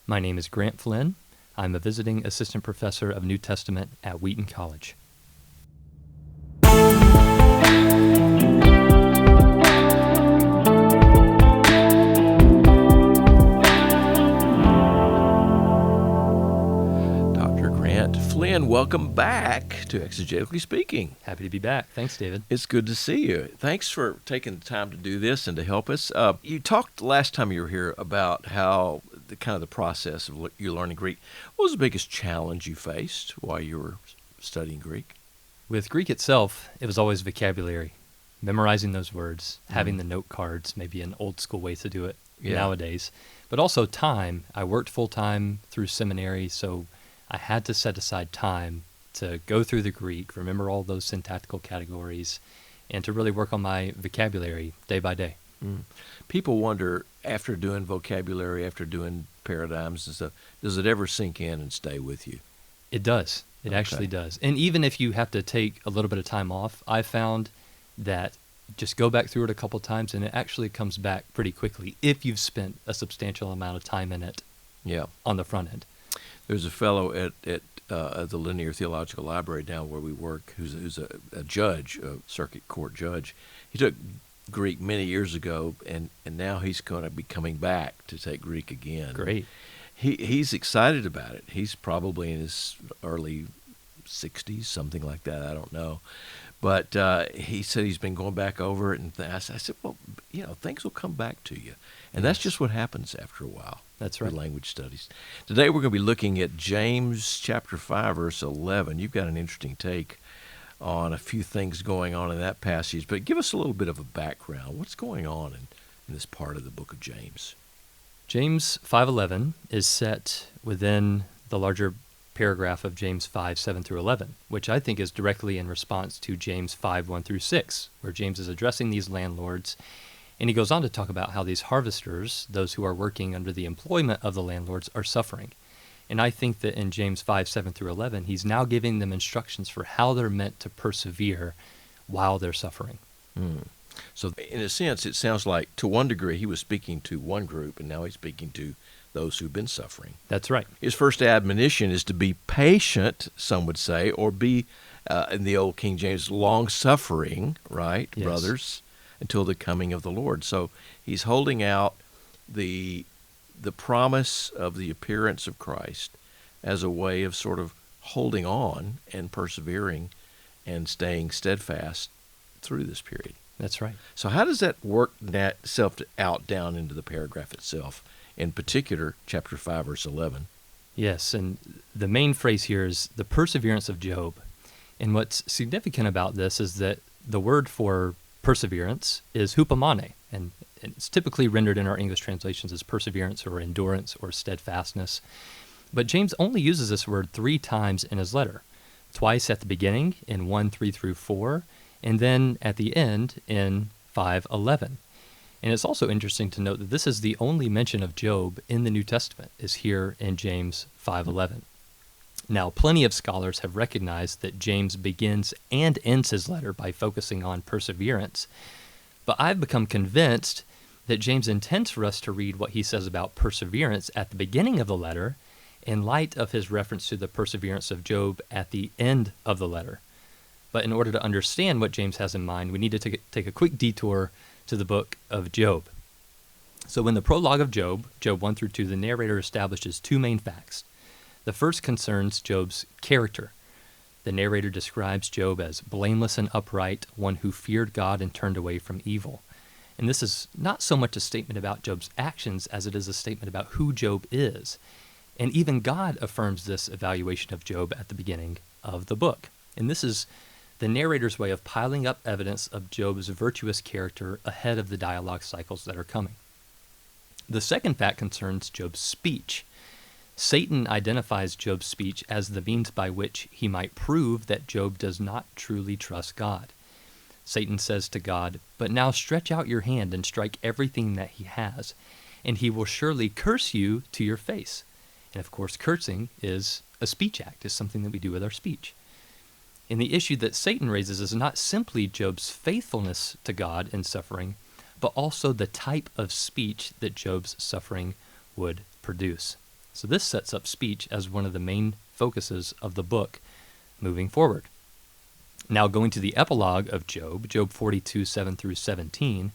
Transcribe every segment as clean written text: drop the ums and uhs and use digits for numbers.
My name is Grant Flynn. I'm a visiting assistant professor of New Testament at Wheaton College. Dr. Grant Flynn, welcome back to Exegetically Speaking. Happy to be back. Thanks, David. It's good to see you. Thanks for taking the time to do this and to help us. You talked last time you were here about how the process of you learning Greek. What was the biggest challenge you faced while you were studying Greek? With Greek itself, it was always vocabulary, memorizing those words, having the note cards, maybe an old school way to do it nowadays, but also time. I worked full-time through seminary, so I had to set aside time to go through the Greek, remember all those syntactical categories, and to really work on my vocabulary day by day. People wonder, after doing vocabulary, after doing paradigms and stuff, does it ever sink in and stay with you? It does. It actually does. And even if you have to take a little bit of time off, I found that just go back through it a couple times and it actually comes back pretty quickly if you've spent a substantial amount of time in it on the front end. There's a fellow at the Linear Theological Library down where we work who's a judge, a circuit court judge. He took Greek many years ago, and now he's going to be coming back to take Greek again. Great. He's excited about it. He's probably in his early 60s, something like that. I don't know. But he said he's been going back over it, and I said, well, things will come back to you. And that's just what happens after a while. That's right. With language studies. Today we're going to be looking at James chapter 5, verse 11. You've got an interesting take on a few things going on in that passage, but give us a little bit of a background. What's going on in this part of the book of James? James 5:11 is set within the larger paragraph of James 5:7 through 11, which I think is directly in response to James 5:1 through 6, where James is addressing these landlords, and he goes on to talk about how these harvesters, those who are working under the employment of the landlords, are suffering. And I think that in James 5:7 through 11, he's now giving them instructions for how they're meant to persevere while they're suffering. So in a sense, it sounds like to one degree he was speaking to one group, and now he's speaking to those who've been suffering. That's right. His first admonition is to be patient, some would say, or be, in the old King James, long-suffering, right, Yes. brothers, until the coming of the Lord. So he's holding out the promise of the appearance of Christ as a way of sort of holding on and persevering and staying steadfast through this period. That's right. So how does that work itself out down into the paragraph itself, in particular, chapter 5, verse 11? Yes, and the main phrase here is the perseverance of Job. And what's significant about this is that the word for perseverance is hupomone, and it's typically rendered in our English translations as perseverance or endurance or steadfastness. But James only uses this word 3 times in his letter, twice at the beginning in 1:3 through 4, and then at the end in 5:11. And it's also interesting to note that this is the only mention of Job in the New Testament is here in James 5:11. Now, plenty of scholars have recognized that James begins and ends his letter by focusing on perseverance, but I've become convinced that James intends for us to read what he says about perseverance at the beginning of the letter in light of his reference to the perseverance of Job at the end of the letter. But in order to understand what James has in mind, we need to take a quick detour to the book of Job. So in the prologue of Job 1 through 2, the narrator establishes 2 main facts. The first concerns Job's character. The narrator describes Job as blameless and upright, one who feared God and turned away from evil. And this is not so much a statement about Job's actions as it is a statement about who Job is. And even God affirms this evaluation of Job at the beginning of the book. And this is the narrator's way of piling up evidence of Job's virtuous character ahead of the dialogue cycles that are coming. The second fact concerns Job's speech. Satan identifies Job's speech as the means by which he might prove that Job does not truly trust God. Satan says to God, "But now stretch out your hand and strike everything that he has, and he will surely curse you to your face." And of course, cursing is a speech act, is something that we do with our speech. And the issue that Satan raises is not simply Job's faithfulness to God in suffering, but also the type of speech that Job's suffering would produce. So this sets up speech as one of the main focuses of the book moving forward. Now, going to the epilogue of Job, Job 42, 7 through 17,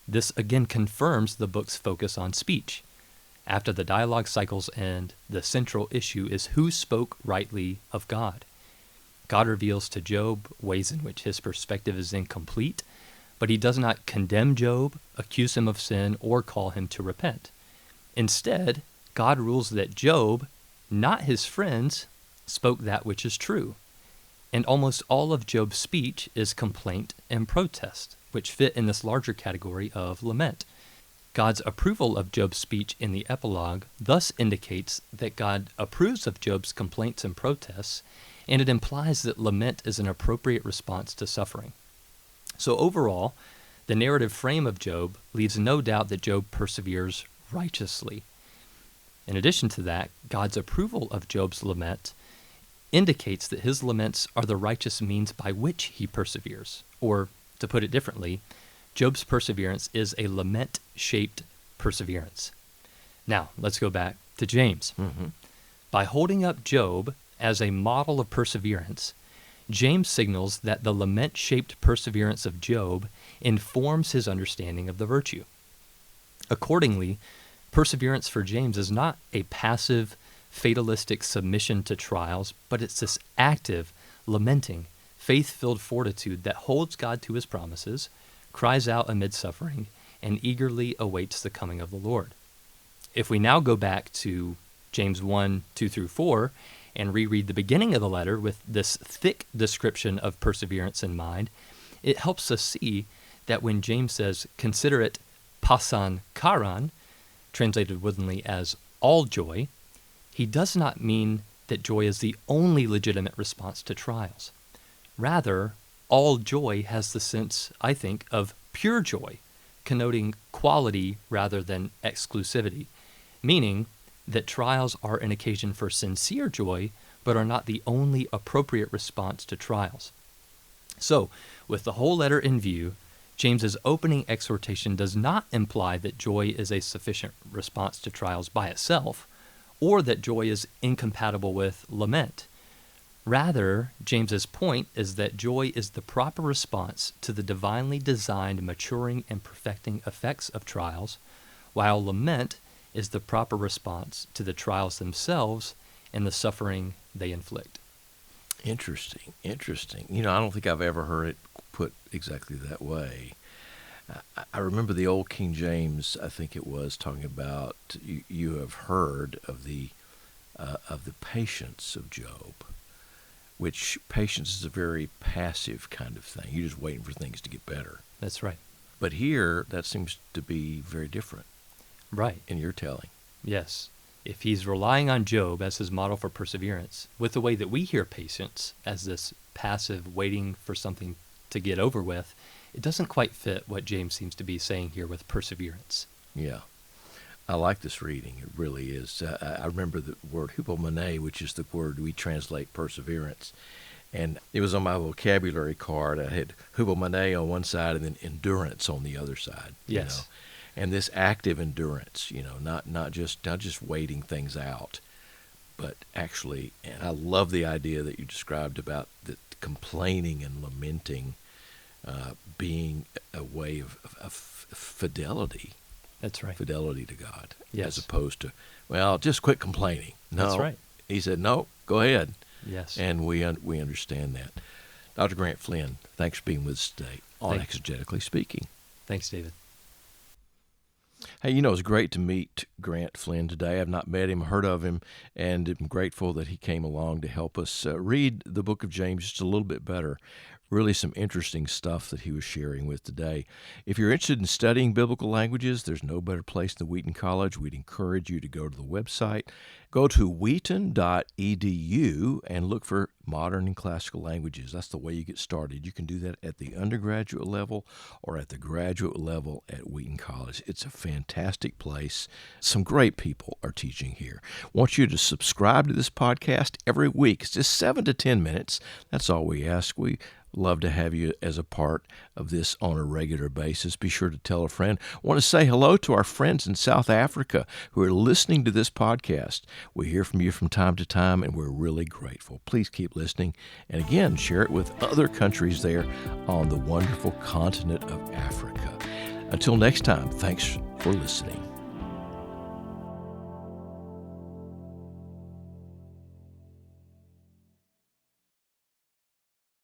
this again confirms the book's focus on speech. After the dialogue cycles end, the central issue is who spoke rightly of God. God reveals to Job ways in which his perspective is incomplete, but he does not condemn Job, accuse him of sin, or call him to repent. Instead, God rules that Job, not his friends, spoke that which is true. And almost all of Job's speech is complaint and protest, which fit in this larger category of lament. God's approval of Job's speech in the epilogue thus indicates that God approves of Job's complaints and protests, and it implies that lament is an appropriate response to suffering. So overall, the narrative frame of Job leaves no doubt that Job perseveres righteously. In addition to that, God's approval of Job's lament indicates that his laments are the righteous means by which he perseveres. Or, to put it differently, Job's perseverance is a lament-shaped perseverance. Now, let's go back to James. By holding up Job as a model of perseverance, James signals that the lament-shaped perseverance of Job informs his understanding of the virtue. Accordingly, perseverance for James is not a passive, fatalistic submission to trials, but it's this active, lamenting, faith-filled fortitude that holds God to his promises, cries out amid suffering, and eagerly awaits the coming of the Lord. If we now go back to James 1, 2 through 4, and reread the beginning of the letter with this thick description of perseverance in mind, it helps us see that when James says, consider it pasan karan, translated woodenly as all joy, he does not mean that joy is the only legitimate response to trials. Rather, all joy has the sense, I think, of pure joy, connoting quality rather than exclusivity, meaning that trials are an occasion for sincere joy, but are not the only appropriate response to trials. So, with the whole letter in view, James's opening exhortation does not imply that joy is a sufficient response to trials by itself, or that joy is incompatible with lament. Rather, James's point is that joy is the proper response to the divinely designed maturing and perfecting effects of trials, while lament is the proper response to the trials themselves and the suffering they inflict. Interesting. I don't think I've ever heard it put exactly that way. I remember the old King James, I think it was, talking about you have heard of the patience of Job, which patience is a very passive kind of thing. You're just waiting for things to get better. That's right. But here, that seems to be very different. Right. In your telling. Yes. If he's relying on Job as his model for perseverance, with the way that we hear patience as this passive waiting for something to get over with, it doesn't quite fit what James seems to be saying here with perseverance. Yeah. I like this reading. It really is. I remember the word hupomone, which is the word we translate perseverance. And it was on my vocabulary card. I had hupomone on one side and then endurance on the other side. Yes. And this active endurance, not just waiting things out, but actually, and I love the idea that you described about the complaining and lamenting being a way of fidelity. That's right. Fidelity to God. Yes. As opposed to, well, just quit complaining. No. That's right. He said, no, go ahead. Yes. And we understand that. Dr. Grant Flynn, thanks for being with us today on Exegetically Speaking. Thanks, David. Hey, it's great to meet Grant Flynn today. I've not met him, heard of him, and I'm grateful that he came along to help us read the book of James just a little bit better. Really some interesting stuff that he was sharing with today. If you're interested in studying biblical languages, there's no better place than Wheaton College. We'd encourage you to go to the website. Go to wheaton.edu and look for modern and classical languages. That's the way you get started. You can do that at the undergraduate level or at the graduate level at Wheaton College. It's a fantastic place. Some great people are teaching here. I want you to subscribe to this podcast every week. It's just 7 to 10 minutes. That's all we ask. We Love to have you as a part of this on a regular basis. Be sure to tell a friend. I want to say hello to our friends in South Africa who are listening to this podcast. We hear from you from time to time, and we're really grateful. Please keep listening. And again, share it with other countries there on the wonderful continent of Africa. Until next time, thanks for listening.